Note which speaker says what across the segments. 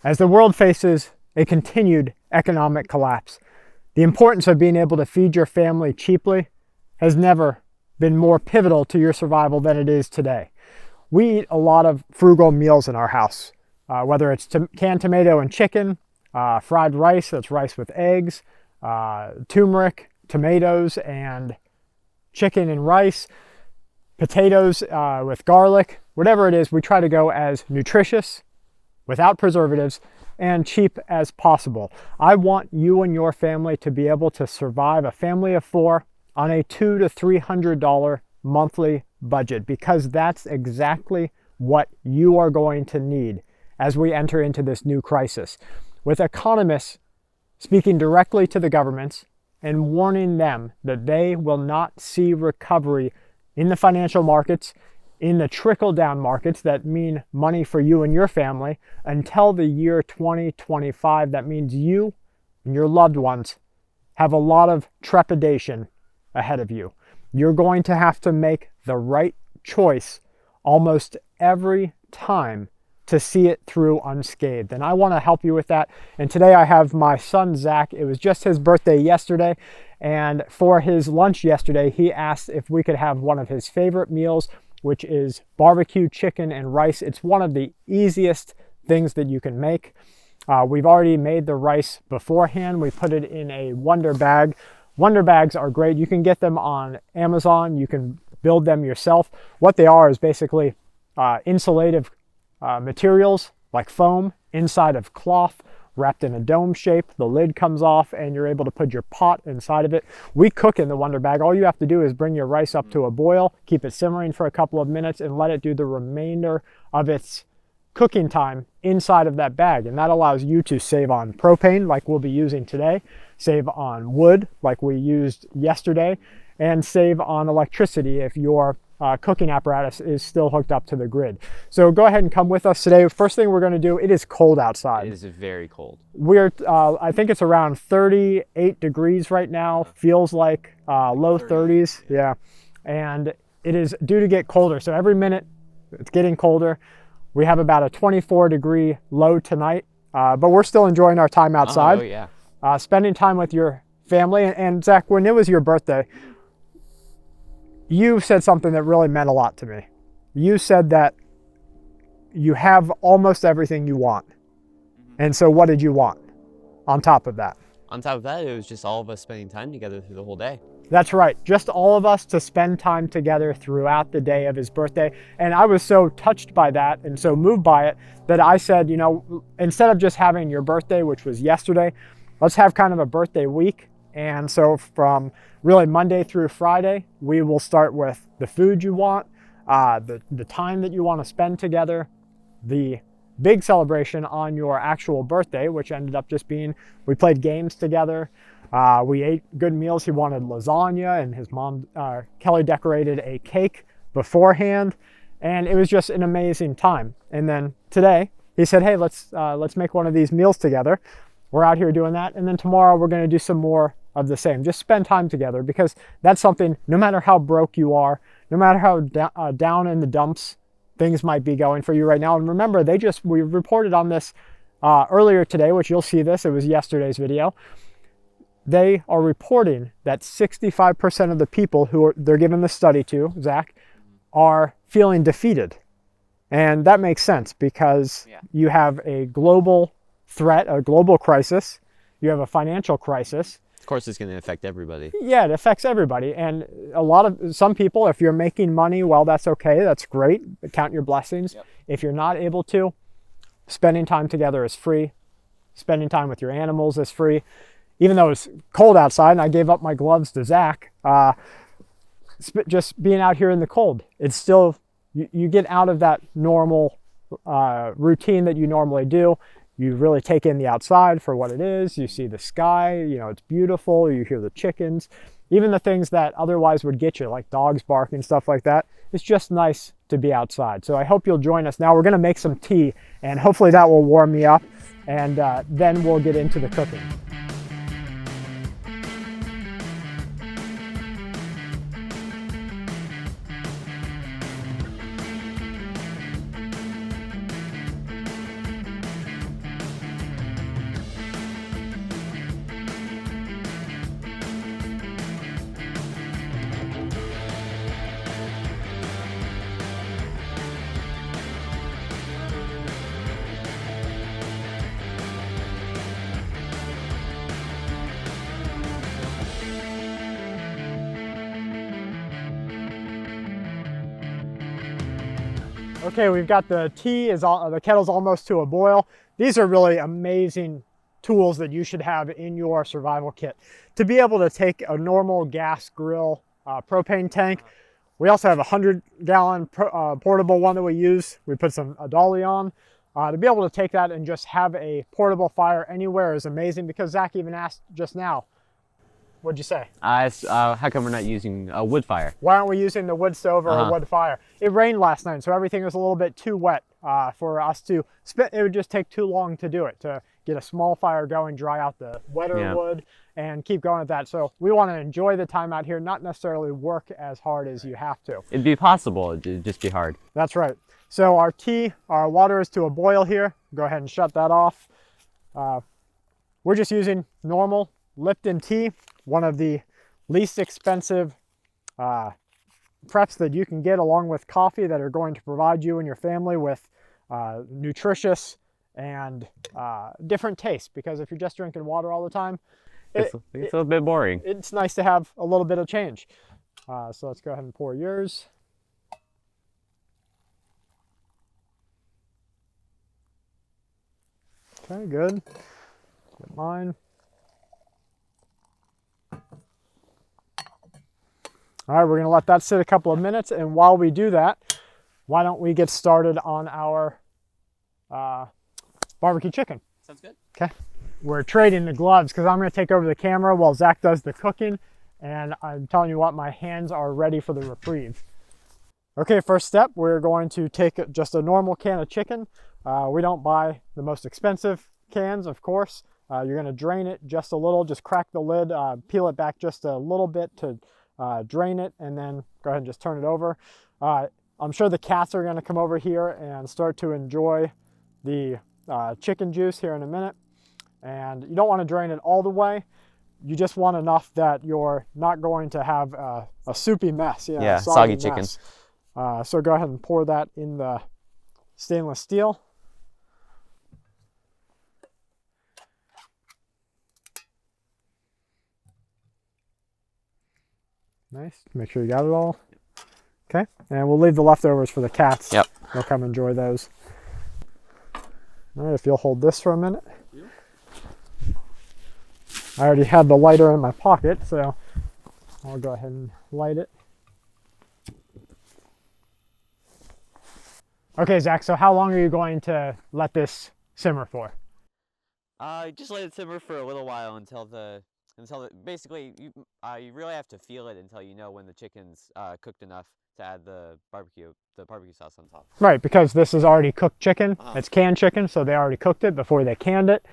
Speaker 1: As the world faces a continued economic collapse, the importance of being able to feed your family cheaply has never been more pivotal to your survival than it is today. We eat a lot of frugal meals in our house, whether it's canned tomato and chicken, fried rice, that's rice with eggs, turmeric, tomatoes and chicken and rice, potatoes with garlic, whatever it is, we try to go as nutritious, without preservatives, and cheap as possible. I want you and your family to be able to survive, a family of 4, on a $200 to $300 monthly budget, because that's exactly what you are going to need as we enter into this new crisis. With economists speaking directly to the governments and warning them that they will not see recovery in the financial markets, in the trickle-down markets that mean money for you and your family, until the year 2025. That means you and your loved ones have a lot of trepidation ahead of you. You're going to have to make the right choice almost every time to see it through unscathed. And I want to help you with that. And today I have my son, Zach. It was just his birthday yesterday. And for his lunch yesterday, he asked if we could have one of his favorite meals, which is barbecue chicken and rice. It's one of the easiest things that you can make. We've already made the rice beforehand. We put it in a Wonder bag. Wonder bags are great. You can get them on Amazon. You can build them yourself. What they are is basically insulative materials like foam inside of cloth, wrapped in a dome shape. The lid comes off and you're able to put your pot inside of it. We cook in the Wonder bag. All you have to do is bring your rice up to a boil, keep it simmering for a couple of minutes, and let it do the remainder of its cooking time inside of that bag. And that allows you to save on propane, like we'll be using today, save on wood, like we used yesterday, and save on electricity if your cooking apparatus is still hooked up to the grid. So go ahead and come with us today. First thing we're going to do, it is cold outside.
Speaker 2: It is very cold.
Speaker 1: We're, I think it's around 38 degrees right now. Feels like low 30s. Yeah. And it is due to get colder. So every minute it's getting colder. We have about a 24-degree low tonight, but we're still enjoying our time outside.
Speaker 2: Oh, yeah.
Speaker 1: Spending time with your family. And Zach, when it was your birthday, you said something that really meant a lot to me. You said that you have almost everything you want. And so what did you want on top of that?
Speaker 2: On top of that, it was just all of us spending time together through the whole day.
Speaker 1: That's right. Just all of us to spend time together throughout the day of his birthday. And I was so touched by that and so moved by it that I said, you know, instead of just having your birthday, which was yesterday, let's have kind of a birthday week. And so from really Monday through Friday, we will start with the food you want, the time that you want to spend together, the big celebration on your actual birthday, which ended up just being, we played games together. We ate good meals. He wanted lasagna, and his mom, Kelly, decorated a cake beforehand. And it was just an amazing time. And then today he said, hey, let's make one of these meals together. We're out here doing that. And then tomorrow we're going to do some more of the same. Just spend time together, because that's something, no matter how broke you are, no matter how down in the dumps things might be going for you right now. And remember, we reported on this earlier today, which you'll see this, it was yesterday's video. They are reporting that 65% of the people they're giving the study to, Zach, are feeling defeated. And that makes sense, because you have a global threat, a global crisis, you have a financial crisis.
Speaker 2: Of course, it's going to affect everybody.
Speaker 1: Yeah, it affects everybody. And some people, if you're making money, well, that's okay. That's great. Count your blessings. Yep. If you're not able to, spending time together is free. Spending time with your animals is free. Even though it's cold outside and I gave up my gloves to Zach, just being out here in the cold, it's still, you get out of that normal routine that you normally do. You really take in the outside for what it is. You see the sky, you know, it's beautiful. You hear the chickens, even the things that otherwise would get you, like dogs barking, stuff like that. It's just nice to be outside. So I hope you'll join us. Now we're going to make some tea, and hopefully that will warm me up, and then we'll get into the cooking. Okay, we've got the tea, the kettle's almost to a boil. These are really amazing tools that you should have in your survival kit. To be able to take a normal gas grill propane tank, we also have a 100-gallon portable one that we use. We put a dolly on. To be able to take that and just have a portable fire anywhere is amazing, because Zach even asked just now, what'd you say?
Speaker 2: How come we're not using a wood fire?
Speaker 1: Why aren't we using the wood stove or a wood fire? It rained last night, so everything was a little bit too wet for us to spit. It would just take too long to do it, to get a small fire going, dry out the wetter wood, and keep going at that. So we want to enjoy the time out here, not necessarily work as hard as you have to.
Speaker 2: It'd be possible, it'd just be hard.
Speaker 1: That's right. So our water is to a boil here. Go ahead and shut that off. We're just using normal Lipton tea, one of the least expensive preps that you can get, along with coffee, that are going to provide you and your family with nutritious and different tastes. Because if you're just drinking water all the time,
Speaker 2: It's a bit boring.
Speaker 1: It's nice to have a little bit of change. So let's go ahead and pour yours. Okay, good. Get mine. All right, we're going to let that sit a couple of minutes, and while we do that, why don't we get started on our barbecue chicken?
Speaker 2: Sounds good.
Speaker 1: Okay. We're trading the gloves, because I'm going to take over the camera while Zach does the cooking, and I'm telling you what, my hands are ready for the reprieve. Okay, first step, we're going to take just a normal can of chicken. We don't buy the most expensive cans, of course. You're going to drain it just a little, just crack the lid, peel it back just a little bit to drain it, and then go ahead and just turn it over. I'm sure the cats are going to come over here and start to enjoy the chicken juice here in a minute. And you don't want to drain it all the way. You just want enough that you're not going to have a soupy mess.
Speaker 2: Yeah, soggy chicken.
Speaker 1: So go ahead and pour that in the stainless steel. Nice. Make sure you got it all. Okay. And we'll leave the leftovers for the cats.
Speaker 2: Yep.
Speaker 1: They'll come enjoy those. All right, if you'll hold this for a minute. I already had the lighter in my pocket, so I'll go ahead and light it. Okay, Zach, so how long are you going to let this simmer for?
Speaker 2: Just let it simmer for a little while until basically you really have to feel it until you know when the chicken's cooked enough to add the barbecue sauce on top.
Speaker 1: Right, because this is already cooked chicken. It's canned chicken, so they already cooked it before they canned it.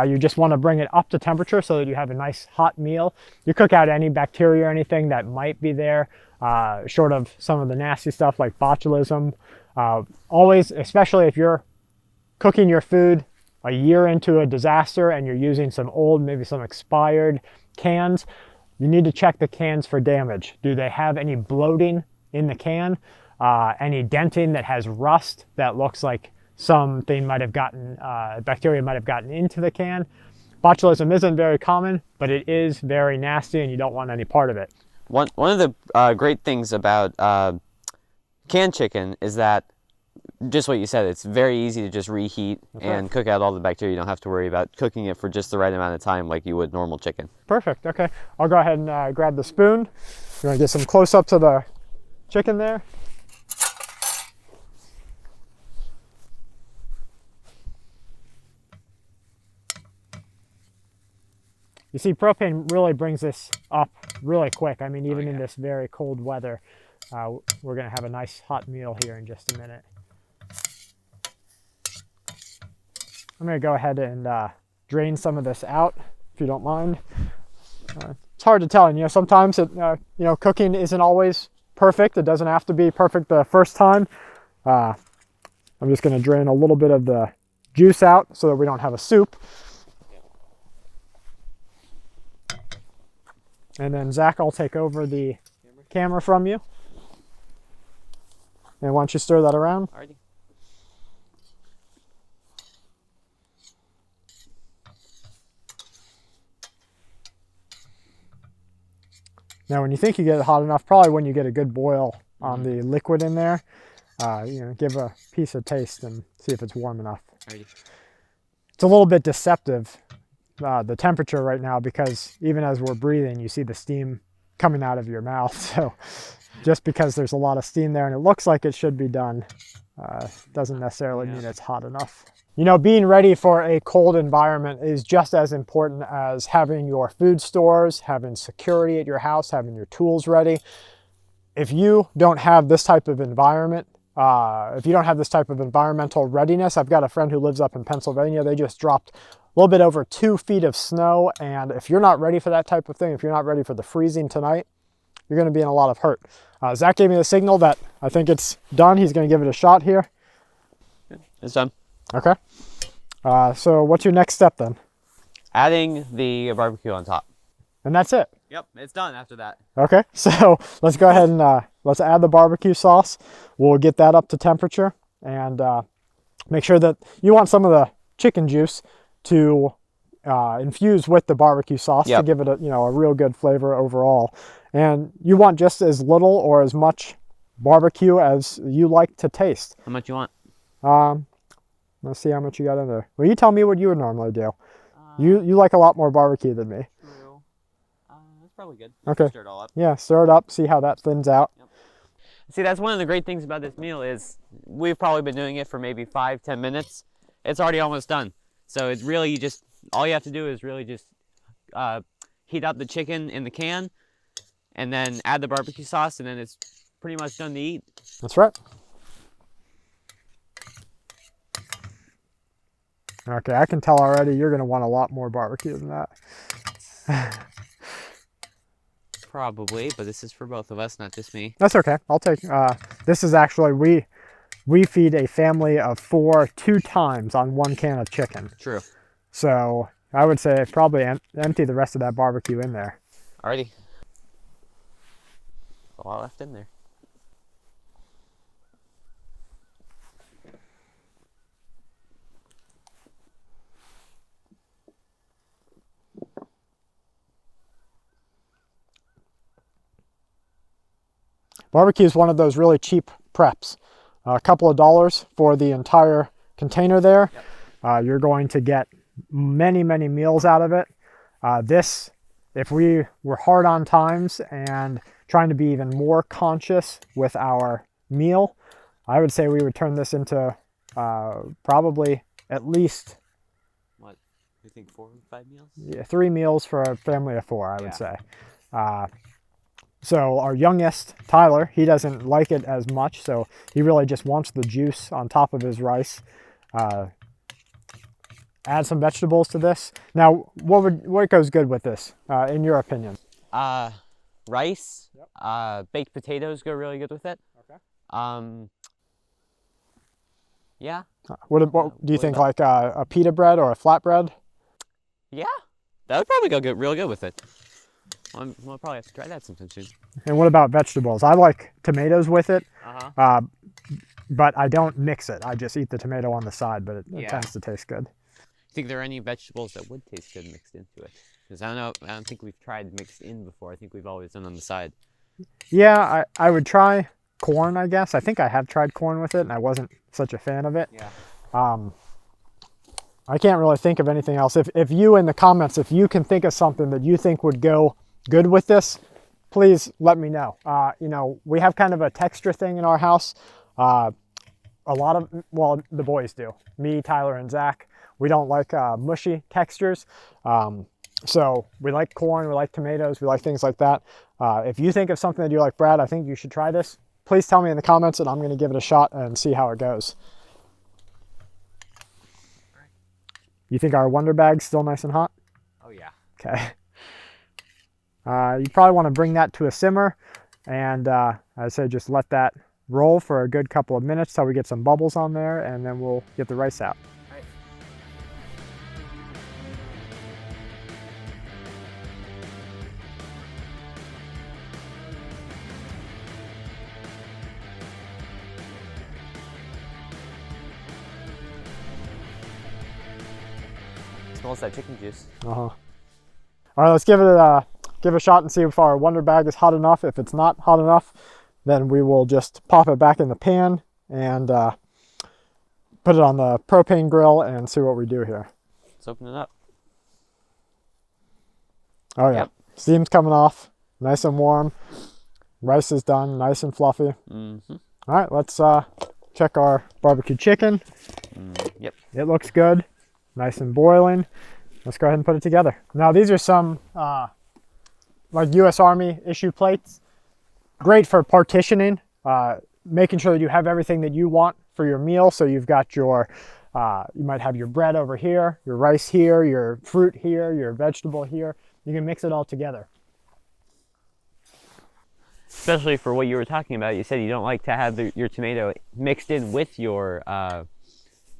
Speaker 1: You just want to bring it up to temperature so that you have a nice hot meal. You cook out any bacteria or anything that might be there, short of some of the nasty stuff like botulism. Always, especially if you're cooking your food a year into a disaster and you're using some old, maybe some expired cans, you need to check the cans for damage. Do they have any bloating in the can? Any denting that has rust that looks like something might have gotten, bacteria might have gotten into the can? Botulism isn't very common, but it is very nasty and you don't want any part of it.
Speaker 2: One of the great things about canned chicken is that, just what you said, it's very easy to just reheat and cook out all the bacteria. You don't have to worry about cooking it for just the right amount of time like you would normal chicken.
Speaker 1: Perfect. Okay, I'll go ahead and grab the spoon. You want to get some close-ups of the chicken there. You see, propane really brings this up really quick. I mean, even in this very cold weather, we're going to have a nice hot meal here in just a minute. I'm going to go ahead and drain some of this out, if you don't mind. It's hard to tell, and sometimes cooking isn't always perfect. It doesn't have to be perfect the first time. I'm just going to drain a little bit of the juice out so that we don't have a soup. And then Zach, I'll take over the camera from you. And why don't you stir that around?
Speaker 2: Alrighty.
Speaker 1: Now when you think you get it hot enough, probably when you get a good boil on the liquid in there, give a piece a taste and see if it's warm enough.
Speaker 2: Alrighty.
Speaker 1: It's a little bit deceptive, the temperature right now, because even as we're breathing, you see the steam coming out of your mouth. So just because there's a lot of steam there and it looks like it should be done, doesn't necessarily mean it's hot enough. Being ready for a cold environment is just as important as having your food stores, having security at your house, having your tools ready. If you don't have this type of environment, if you don't have this type of environmental readiness, I've got a friend who lives up in Pennsylvania. They just dropped a little bit over 2 feet of snow. And if you're not ready for that type of thing, if you're not ready for the freezing tonight, you're going to be in a lot of hurt. Zach gave me the signal that I think it's done. He's going to give it a shot here.
Speaker 2: It's done.
Speaker 1: Okay. So what's your next step then?
Speaker 2: Adding the barbecue on top.
Speaker 1: And that's it.
Speaker 2: Yep, it's done after that.
Speaker 1: Okay, so let's go ahead and let's add the barbecue sauce. We'll get that up to temperature and make sure that you want some of the chicken juice to infuse with the barbecue sauce to give it a real good flavor overall. And you want just as little or as much barbecue as you like to taste.
Speaker 2: How much you want?
Speaker 1: Let's see how much you got in there. Well, you tell me what you would normally do. You like a lot more barbecue than me.
Speaker 2: True. That's probably good.
Speaker 1: Okay.
Speaker 2: Stir it all up.
Speaker 1: Yeah, stir it up. See how that thins out.
Speaker 2: Yep. See, that's one of the great things about this meal is we've probably been doing it for maybe 5-10 minutes. It's already almost done. So it's really all you have to do is really just heat up the chicken in the can and then add the barbecue sauce, and then it's pretty much done to eat.
Speaker 1: That's right. Okay, I can tell already you're going to want a lot more barbecue than that.
Speaker 2: Probably, but this is for both of us, not just me.
Speaker 1: That's okay. I'll take, this is actually, we feed a family of 4 2 times on 1 can of chicken.
Speaker 2: True.
Speaker 1: So I would say probably empty the rest of that barbecue in there.
Speaker 2: Alrighty. A lot left in there.
Speaker 1: Barbecue is one of those really cheap preps. A couple of dollars for the entire container there. Yep. You're going to get many, many meals out of it. This, if we were hard on times and trying to be even more conscious with our meal, I would say we would turn this into probably at least,
Speaker 2: what, you think 4 or 5 meals?
Speaker 1: Yeah, 3 meals for a family of 4, I would say. So our youngest, Tyler, he doesn't like it as much, so he really just wants the juice on top of his rice. Add some vegetables to this. Now, what goes good with this, in your opinion?
Speaker 2: Rice,
Speaker 1: yep.
Speaker 2: Baked potatoes go really good with it.
Speaker 1: Okay.
Speaker 2: Yeah.
Speaker 1: What do you think, like a pita bread or a flatbread?
Speaker 2: Yeah, that would probably go real good with it. We'll probably have to try that sometime soon.
Speaker 1: And what about vegetables? I like tomatoes with it, but I don't mix it. I just eat the tomato on the side, but it tends to taste good.
Speaker 2: You think there are any vegetables that would taste good mixed into it? Because I don't think we've tried mixed in before. I think we've always done on the side.
Speaker 1: Yeah, I would try corn, I guess. I think I have tried corn with it, and I wasn't such a fan of it.
Speaker 2: Yeah.
Speaker 1: I can't really think of anything else. If you in the comments, if you can think of something that you think would go good with this, please let me know. We have kind of a texture thing in our house. A lot of, well, the boys do. Me, Tyler, and Zach. We don't like mushy textures. So we like corn, we like tomatoes, we like things like that. If you think of something that you like, Brad, I think you should try this. Please tell me in the comments, and I'm going to give it a shot and see how it goes. You think our Wonder Bag's still nice and hot?
Speaker 2: Oh yeah.
Speaker 1: Okay. You probably want to bring that to a simmer, and I say just let that roll for a good couple of minutes till we get some bubbles on there, and then we'll get the rice out.
Speaker 2: All right. Smells that chicken juice.
Speaker 1: All right, let's give it a shot and see if our Wonder Bag is hot enough. If it's not hot enough, then we will just pop it back in the pan, and put it on the propane grill and see what we do here.
Speaker 2: Let's open it up.
Speaker 1: Oh yeah,
Speaker 2: Yep.
Speaker 1: Steam's coming off, nice and warm. Rice is done, nice and fluffy.
Speaker 2: Mm-hmm.
Speaker 1: All right, let's check our barbecue chicken.
Speaker 2: Yep.
Speaker 1: It looks good, nice and boiling. Let's go ahead and put it together. Now these are some like U.S. Army issue plates. Great for partitioning, making sure that you have everything that you want for your meal. So you've got your, you might have your bread over here, your rice here, your fruit here, your vegetable here. You can mix it all together.
Speaker 2: Especially for what you were talking about. You said you don't like to have your tomato mixed in with your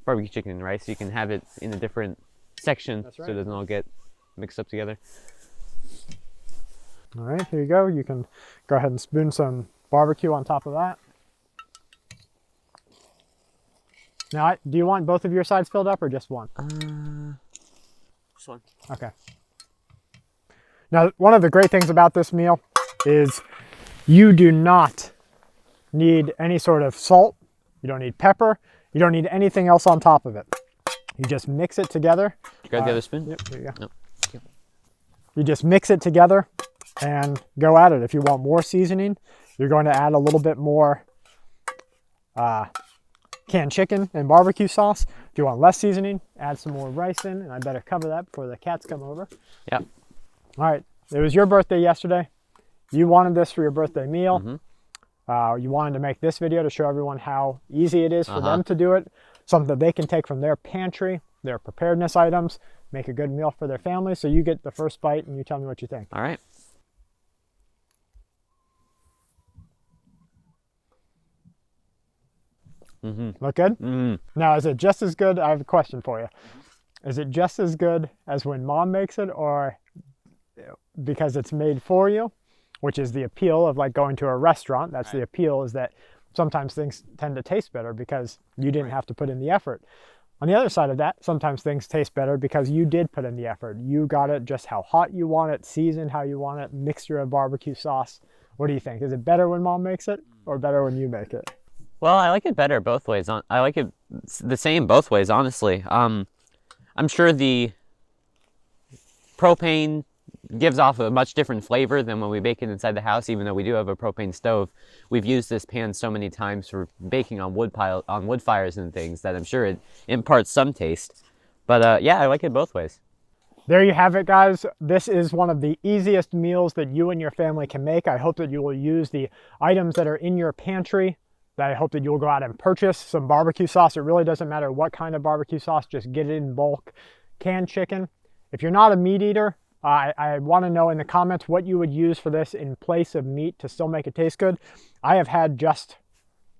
Speaker 2: barbecue chicken, right? So you can have it in a different section.
Speaker 1: That's right.
Speaker 2: So it doesn't all get mixed up together.
Speaker 1: All right, here you go. You can go ahead and spoon some barbecue on top of that. Now, do you want both of your sides filled up or just one?
Speaker 2: This one.
Speaker 1: Okay. Now, one of the great things about this meal is you do not need any sort of salt. You don't need pepper. You don't need anything else on top of it. You just mix it together.
Speaker 2: You grab the other spoon?
Speaker 1: Yep, there you go.
Speaker 2: Nope. Yep.
Speaker 1: You just mix it together and go at it. If you want more seasoning, you're going to add a little bit more canned chicken and barbecue sauce. If you want less seasoning, add some more rice in, and I better cover that before the cats come over.
Speaker 2: Yep.
Speaker 1: All right, it was your birthday yesterday. You wanted this for your birthday meal.
Speaker 2: Mm-hmm.
Speaker 1: You wanted to make this video to show everyone how easy it is for them to do it, something that they can take from their pantry, their preparedness items, make a good meal for their family. So you get the first bite and you tell me what you think.
Speaker 2: All right. Mm-hmm.
Speaker 1: Look good?
Speaker 2: Mm.
Speaker 1: Now, is it just as good? I have a question for you. Is it just as good as when mom makes it, or because it's made for you, which is the appeal of like going to a restaurant? That's the appeal, is that sometimes things tend to taste better because you didn't have to put in the effort. On the other side of that, sometimes things taste better because you did put in the effort. You got it just how hot you want it, seasoned how you want it, mixture of barbecue sauce. What do you think? Is it better when mom makes it or better when you make it?
Speaker 2: Well, I like it better both ways. I like it the same both ways, honestly. I'm sure the propane gives off a much different flavor than when we bake it inside the house, even though we do have a propane stove. We've used this pan so many times for baking on wood fires and things that I'm sure it imparts some taste. But yeah, I like it both ways.
Speaker 1: There you have it, guys. This is one of the easiest meals that you and your family can make. I hope that you will use the items that are in your pantry. I hope that you'll go out and purchase some barbecue sauce. It really doesn't matter what kind of barbecue sauce, just get it in bulk. Canned chicken. If you're not a meat eater, I want to know in the comments what you would use for this in place of meat to still make it taste good. I have had just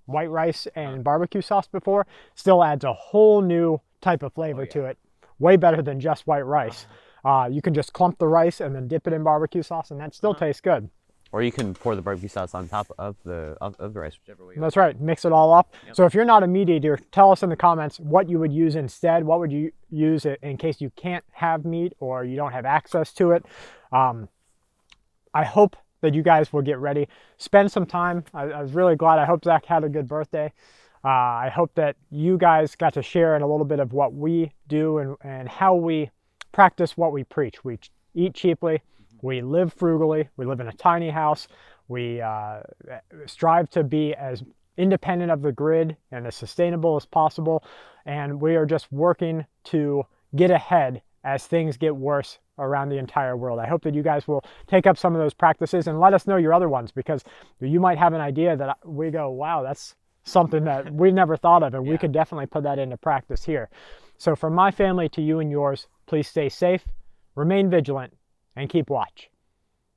Speaker 1: white rice and barbecue sauce before. Still adds a whole new type of flavor to it. Way better than just white rice. You can just clump the rice and then dip it in barbecue sauce, and that still tastes good.
Speaker 2: Or you can pour the barbecue sauce on top of the rice, whichever way you want.
Speaker 1: That's right, mix it all up. Yep. So if you're not a meat eater, tell us in the comments what you would use instead. What would you use in case you can't have meat or you don't have access to it? I hope that you guys will get ready. Spend some time. I was really glad. I hope Zach had a good birthday. I hope that you guys got to share in a little bit of what we do and how we practice what we preach. We eat cheaply. We live frugally. We live in a tiny house. We strive to be as independent of the grid and as sustainable as possible. And we are just working to get ahead as things get worse around the entire world. I hope that you guys will take up some of those practices and let us know your other ones, because you might have an idea that we go, wow, that's something that we never thought of, and we could definitely put that into practice here. So from my family to you and yours, please stay safe, remain vigilant, and keep watch.